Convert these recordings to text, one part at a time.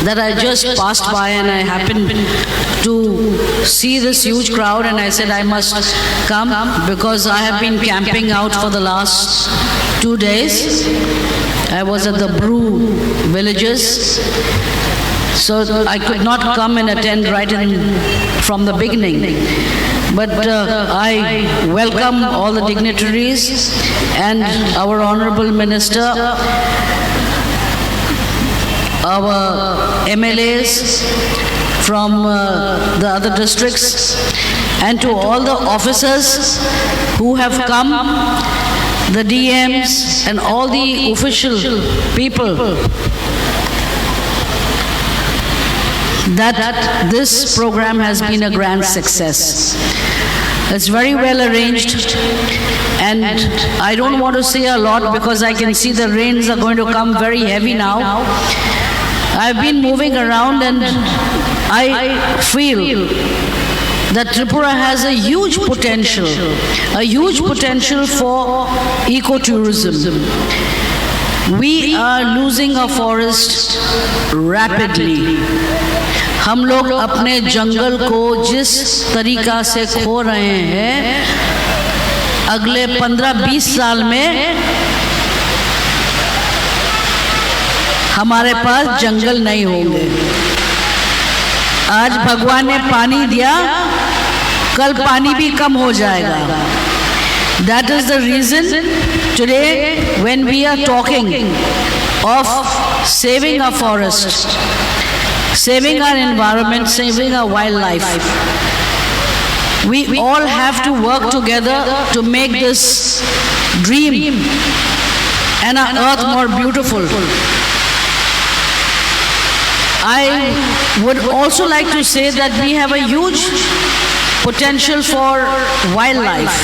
that I just passed by and I happened to see this huge crowd, and I said I must come because I have been camping out for the last 2 days. I was at the Brew villages, so I could not come and attend from the beginning. But I welcome all the dignitaries and our Honorable Minister, our MLAs from the other districts, and to all the officers who have come, the DMs and all the official people, that this program has been a grand success. It's very well arranged, and I don't want to say a lot because I can see the rains are going to come very heavy now. I've been moving around and I feel that Tripura has a huge potential for ecotourism. We are losing our forest rapidly. हम लोग अपने जंगल को जिस तरीका से खो रहे हैं, अगले 15-20 साल में हमारे पास जंगल नहीं होंगे। आज भगवान ने पानी दिया, कल पानी भी कम हो जाएगा। That is the reason today when we are talking of saving our forest, saving our environment, saving our wildlife, we all have to work together to make this dream and our earth more beautiful. I would also like to say that we have a huge potential for wildlife.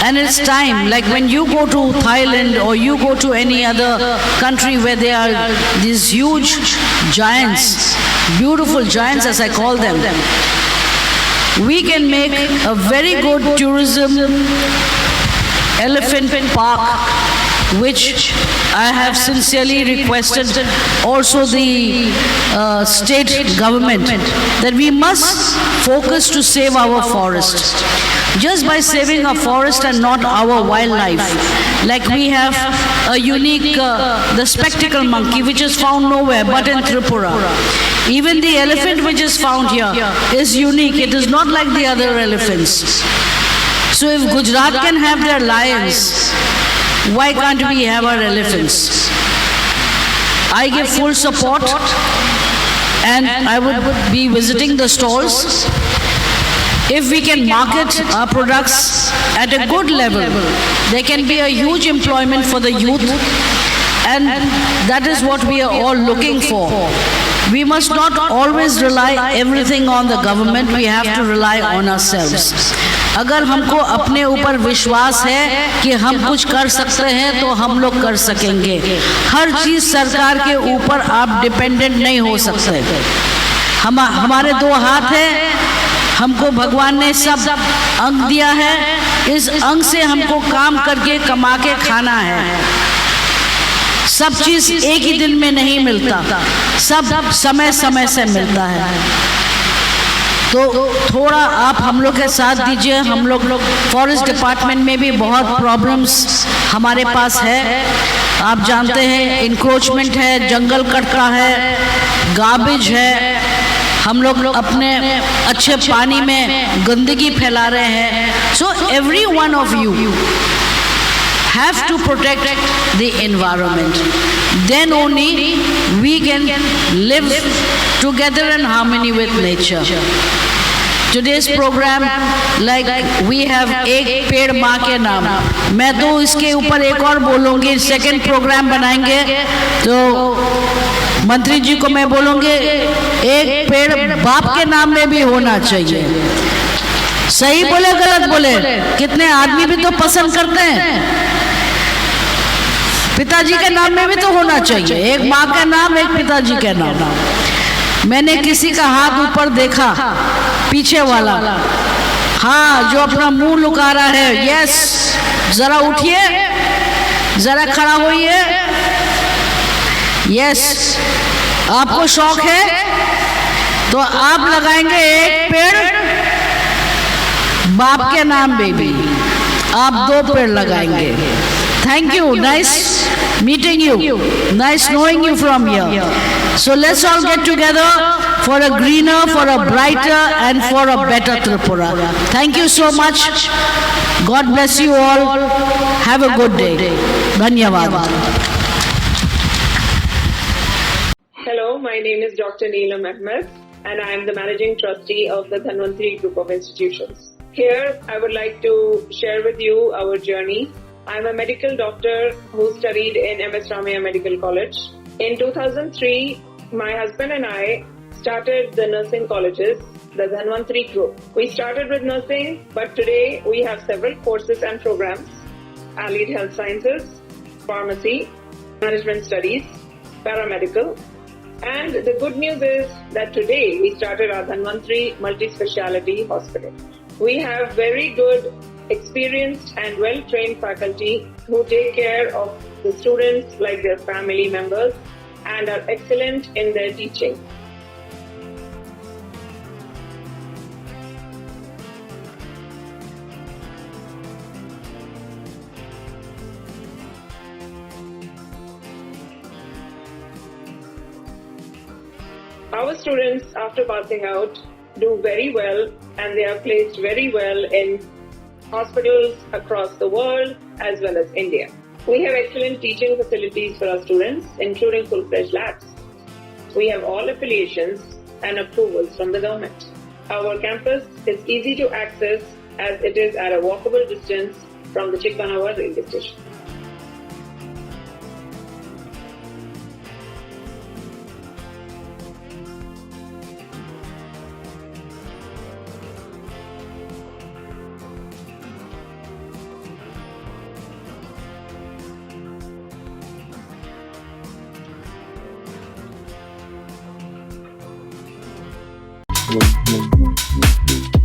And it's time, like when you go to Thailand or you go to any other country where there are these huge giants, beautiful giants as I call them, we can make a very good tourism elephant park, which I have sincerely requested also the state government that we must focus to save our forest. Just by saving our forest and not our wildlife. Like we have a unique, the spectacle monkey, which is found nowhere but in Tripura. Even the elephant which is found here is unique. It is not like the other elephants. So if Gujarat can have their lions, why can't we have our elephants? I give full support, and I would be visiting the stalls. If we can market our products at a good level, there can be a huge employment for the youth, and that is what we are all looking for. We must not always rely everything on the government, we have to rely on ourselves. अगर हमको अपने ऊपर विश्वास है कि हम कुछ कर सकते हैं तो हम लोग कर सकेंगे। हर चीज़ सरकार के ऊपर आप डिपेंडेंट नहीं हो सकते। हमारे 2 हाथ हैं, हमको भगवान ने सब अंग दिया है, इस अंग से हमको काम करके कमा के खाना है। सब चीज़ एक ही दिन में नहीं मिलता, सब समय समय से मिलता है। तो थोड़ा आप हम लोग के साथ दीजिए। हम लोग फॉरेस्ट डिपार्टमेंट में भी बहुत प्रॉब्लम्स हमारे पास है। आप जानते हैं इंक्रोचमेंट है, जंगल कट रहा है, गार्बेज है, हम लोग अपने अच्छे पानी में गंदगी फैला रहे हैं। So every one of you have to protect the environment. Then only we can live together in harmony with nature. Today's program, like we have एक पेड़ माँ के नाम, मैं तो इसके ऊपर एक और बोलूँगी। सेकंड प्रोग्राम बनाएंगे तो मंत्री जी को मैं बोलूँगी एक पेड़ बाप के नाम में भी होना चाहिए। सही बोले गलत बोले? कितने आदमी भी तो पसंद करते हैं। पिताजी के नाम में भी तो होना चाहिए, एक माँ का नाम, एक पिताजी का नाम। मैंने किसी का हाथ ऊपर देखा, पीछे वाला, हाँ, जो अपना मुंह लुका रहा है। यस, जरा उठिए, जरा खड़ा होइए। यस, आपको शौक है तो आप लगाएंगे एक पेड़ बाप के नाम पे भी, आप 2 पेड़ लगाएंगे। Thank you, nice meeting you, nice knowing you from here. So let's all get together for a greener, for a brighter and for a better Tripura. Thank you so much. God bless you all. Have a good day. Dhanyavad. Hello, my name is Dr. Neelam Ahmed and I am the Managing Trustee of the Dhanvantri Group of Institutions. Here, I would like to share with you our journey. I am a medical doctor who studied in MS Ramaiah Medical College. In 2003, my husband and I started the nursing colleges, the Dhanvantri Group. We started with nursing, but today we have several courses and programs: allied health sciences, pharmacy, management studies, paramedical. And the good news is that today we started our Dhanvantri Multi-Speciality Hospital. We have very good, experienced and well-trained faculty who take care of the students like their family members and are excellent in their teaching. Our students, after passing out, do very well and they are placed very well in hospitals across the world as well as India. We have excellent teaching facilities for our students, including full-fledged labs. We have all affiliations and approvals from the government. Our campus is easy to access as it is at a walkable distance from the Chikkanawar railway station. Thank you.